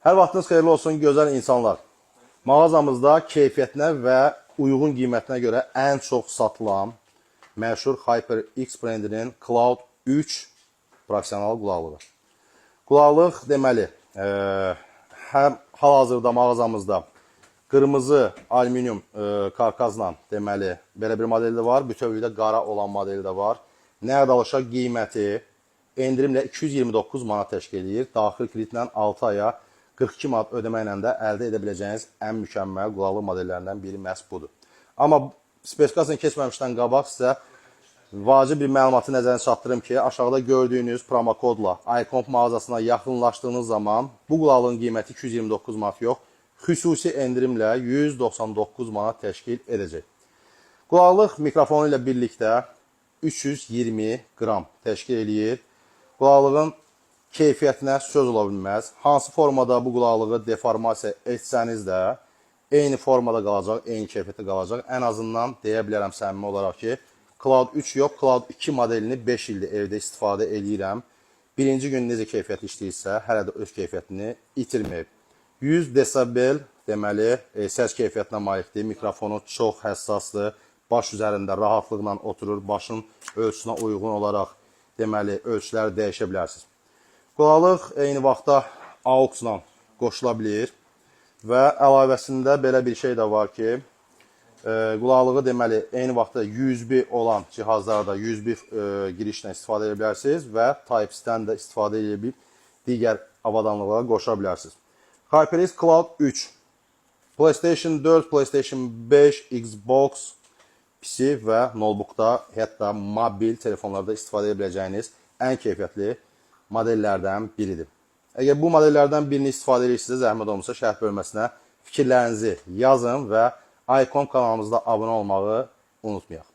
Hər vaxtınız xeyirli olsun, gözəl insanlar. Mağazamızda keyfiyyətinə və uyğun qiymətinə görə ən çox satılan məşhur HyperX brendinin Cloud 3 professional qulaqlığı. Qulaqlıq deməli, həm hal-hazırda mağazamızda qırmızı alüminium karkazla deməli belə bir modeli də var, bütövlükdə qara olan modeli də var. Nəyə dalışa qiyməti endirimlə 229 manat təşkil edir. Daxil kreditlə 6 aya 42 manat ödəməklə də əldə edə biləcəyiniz ən mükəmməl qulaqlıq modellərindən biri məhz budur. Amma spesifikasiyasını keçməmişdən qabaq sizə vacib bir məlumatı nəzərinə çatdırım ki, aşağıda gördüyünüz promokodla iComp mağazasına yaxınlaşdığınız zaman bu qulaqlığın qiyməti 229 manat yox, xüsusi endirimlə 199 manat təşkil edəcək. Qulaqlıq mikrofonu ilə birlikdə 320 qram təşkil edir. Qulaqlığın keyfiyyətinə söz ola bilməz. Hansı formada bu qulaqlığı deformasiya etsəniz də eyni formada qalacaq, eyni keyfiyyətdə qalacaq. Ən azından deyə bilərəm səmimi olaraq ki, Cloud 3 yox, Cloud 2 modelini 5 ildir evdə istifadə edirəm. Birinci gün necə keyfiyyət işləyirsə, hələ də öz keyfiyyətini itirməyib. 100 desibel deməli səs keyfiyyətinə malikdir. Mikrofonu çox həssasdır. Baş üzərində rahatlıqla oturur. Başın ölçüsünə uyğun olaraq deməli ölçüləri dəyişə bilərsiniz. Qulaqlıq eyni vaxtda AUX-la qoşula bilir və əlavəsində belə bir şey də var ki, qulaqlığı deməli eyni vaxtda USB olan cihazlarda USB girişlə istifadə edə bilərsiniz və Type-C-dən də istifadə edib digər avadanlıqlara qoşa bilərsiniz. HyperX Cloud 3 PlayStation 4, PlayStation 5, Xbox, PC və notebookda, hətta mobil telefonlarda istifadə edə biləcəyiniz ən keyfiyyətli modellərdən biridir. Əgər bu modellərdən birini istifadə edirsinizsə, zəhmət olmasa şərh bölməsinə fikirlərinizi yazın və iComp kanalımızda abunə olmağı unutmayaq.